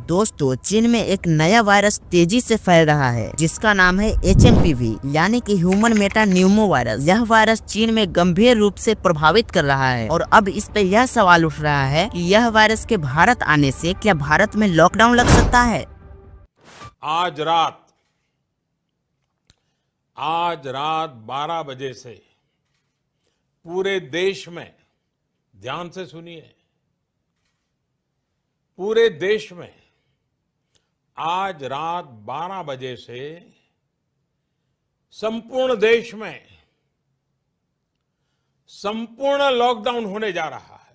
दोस्तों, चीन में एक नया वायरस तेजी से फैल रहा है जिसका नाम है HMPV यानी कि ह्यूमन मेटा न्यूमो वायरस। यह वायरस चीन में गंभीर रूप से प्रभावित कर रहा है और अब इस पे यह सवाल उठ रहा है कि यह वायरस के भारत आने से क्या भारत में लॉकडाउन लग सकता है। आज रात 12 बजे से पूरे देश में, ध्यान से सुनिए, पूरे देश में आज रात 12 बजे से संपूर्ण देश में संपूर्ण लॉकडाउन होने जा रहा है।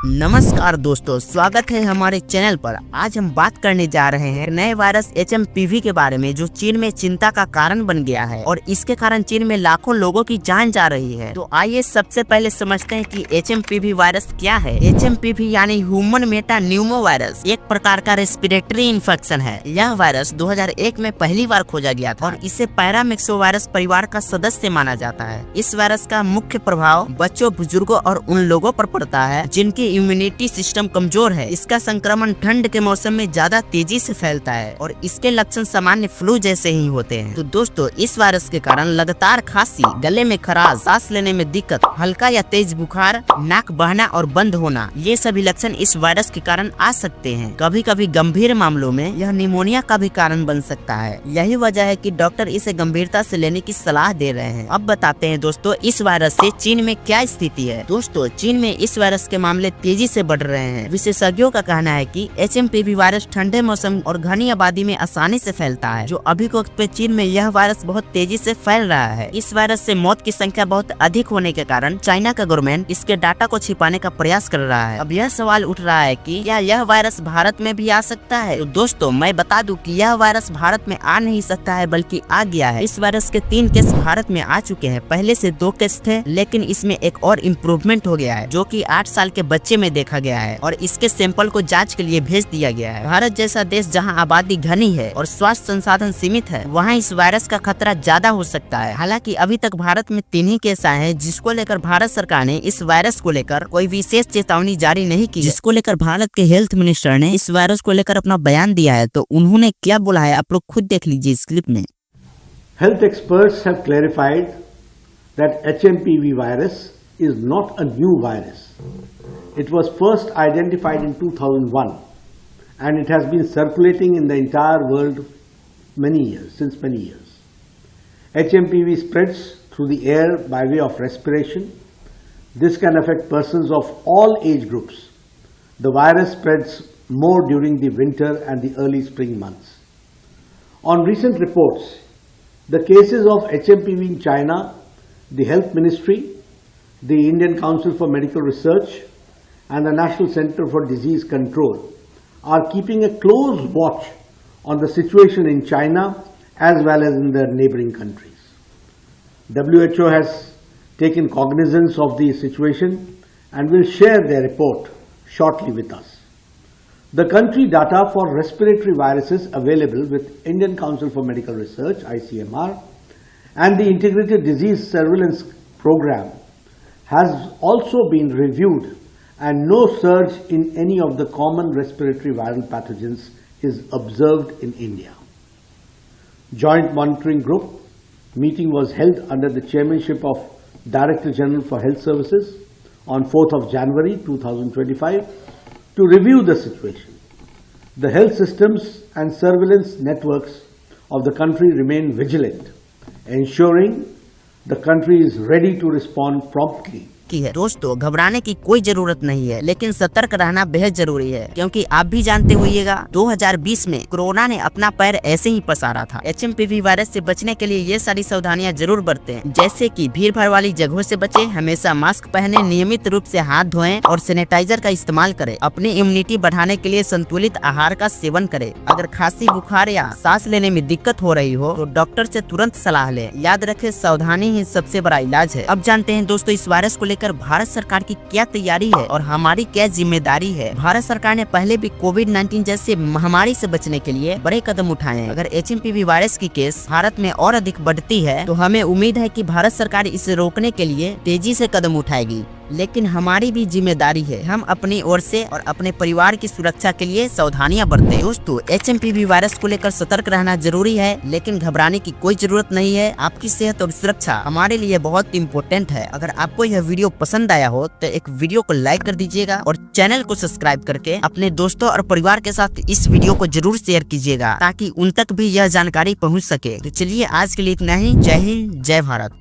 नमस्कार दोस्तों, स्वागत है हमारे चैनल पर। आज हम बात करने जा रहे हैं नए वायरस HMPV के बारे में जो चीन में चिंता का कारण बन गया है और इसके कारण चीन में लाखों लोगों की जान जा रही है। तो आइए सबसे पहले समझते हैं कि HMPV वायरस क्या है। HMPV यानी ह्यूमन मेटा न्यूमो वायरस एक प्रकार का रेस्पिरेटरी इन्फेक्शन है। यह वायरस 2001 में पहली बार खोजा गया था और इसे पैरामिक्सो वायरस परिवार का सदस्य माना जाता है। इस वायरस का मुख्य प्रभाव बच्चों, बुजुर्गों और उन लोगों पर पड़ता है जिनकी इम्यूनिटी सिस्टम कमजोर है। इसका संक्रमण ठंड के मौसम में ज्यादा तेजी से फैलता है और इसके लक्षण सामान्य फ्लू जैसे ही होते हैं। तो दोस्तों, इस वायरस के कारण लगातार खांसी, गले में खराश, सांस लेने में दिक्कत, हल्का या तेज बुखार, नाक बहना और बंद होना, ये सभी लक्षण इस वायरस के कारण आ सकते हैं। कभी कभी गंभीर मामलों में यह निमोनिया का भी कारण बन सकता है। यही वजह है कि डॉक्टर इसे गंभीरता से लेने की सलाह दे रहे हैं। अब बताते हैं दोस्तों, इस वायरस से चीन में क्या स्थिति है। दोस्तों, चीन में इस वायरस के मामले तेजी से बढ़ रहे हैं। विशेषज्ञों का कहना है कि HMPV वायरस ठंडे मौसम और घनी आबादी में आसानी से फैलता है। जो अभी के वक्त पे चीन में यह वायरस बहुत तेजी से फैल रहा है। इस वायरस से मौत की संख्या बहुत अधिक होने के कारण चाइना का गवर्नमेंट इसके डाटा को छिपाने का प्रयास कर रहा है। अब यह सवाल उठ रहा है कि क्या यह वायरस भारत में भी आ सकता है। तो दोस्तों, मैं बता दूं कि यह वायरस भारत में आ नहीं सकता है बल्कि आ गया है। इस वायरस के 3 केस भारत में आ चुके हैं। पहले से 2 केस थे, लेकिन इसमें एक और इम्प्रूवमेंट हो गया है जो कि 8 साल के बच्चे में देखा गया है और इसके सैंपल को जांच के लिए भेज दिया गया है। भारत जैसा देश जहां आबादी घनी है और स्वास्थ्य संसाधन सीमित है, वहां इस वायरस का खतरा ज्यादा हो सकता है। हालांकि अभी तक भारत में 3 ही केस आए हैं, जिसको लेकर भारत सरकार ने इस वायरस को लेकर कोई विशेष चेतावनी जारी नहीं की, जिसको लेकर भारत के हेल्थ मिनिस्टर ने इस वायरस को लेकर अपना बयान दिया है। तो उन्होंने क्या बोला है, आप लोग खुद देख लीजिए इस क्लिप में। Health experts have clarified that HMPV virus is not a new virus. It was first identified in 2001 and it has been circulating in the entire world since many years. HMPV spreads through the air by way of respiration. This can affect persons of all age groups. The virus spreads more during the winter and the early spring months. On recent reports, the cases of HMPV in China, the Health Ministry, the Indian Council for Medical Research and the National Center for Disease Control are keeping a close watch on the situation in China as well as in the neighboring countries. WHO has taken cognizance of the situation and will share their report shortly with us. The country data for respiratory viruses available with Indian Council for Medical Research, ICMR, and the Integrated Disease Surveillance Program has also been reviewed and no surge in any of the common respiratory viral pathogens is observed in India. Joint Monitoring Group meeting was held under the chairmanship of Director General for Health Services on 4th of January 2025 to review the situation. The health systems and surveillance networks of the country remain vigilant, ensuring the country is ready to respond promptly. की है। दोस्तों, घबराने की कोई जरूरत नहीं है, लेकिन सतर्क रहना बेहद जरूरी है, क्योंकि आप भी जानते होइएगा 2020 में कोरोना ने अपना पैर ऐसे ही पसारा था। HMPV वायरस से बचने के लिए ये सारी सावधानियां जरूर बरतें, जैसे कि भीड़ भाड़ वाली जगहों से बचें, हमेशा मास्क पहने, नियमित रूप से हाथ धोएं और सैनिटाइजर का इस्तेमाल करें। अपनी इम्यूनिटी बढ़ाने के लिए संतुलित आहार का सेवन करें। अगर खांसी, बुखार या सांस लेने में दिक्कत हो रही हो तो डॉक्टर से तुरंत सलाह लें। याद रखें, सावधानी ही सबसे बड़ा इलाज है। अब जानते हैं दोस्तों, इस वायरस को लेकर भारत सरकार की क्या तैयारी है और हमारी क्या जिम्मेदारी है। भारत सरकार ने पहले भी कोविड-19 जैसे महामारी से बचने के लिए बड़े कदम उठाए हैं। अगर HMPV वायरस की केस भारत में और अधिक बढ़ती है तो हमें उम्मीद है कि भारत सरकार इसे रोकने के लिए तेजी से कदम उठाएगी। लेकिन हमारी भी जिम्मेदारी है हम अपनी ओर से और अपने परिवार की सुरक्षा के लिए सावधानियां बरतें। दोस्तों, HMPV वायरस को लेकर सतर्क रहना जरूरी है, लेकिन घबराने की कोई जरूरत नहीं है। आपकी सेहत और सुरक्षा हमारे लिए बहुत इम्पोर्टेंट है। अगर आपको यह वीडियो पसंद आया हो तो एक वीडियो को लाइक कर दीजिएगा और चैनल को सब्सक्राइब करके अपने दोस्तों और परिवार के साथ इस वीडियो को जरूर शेयर कीजिएगा, ताकि उन तक भी यह जानकारी पहुंच सके। तो चलिए आज के लिए इतना ही। जय हिंद, जय भारत।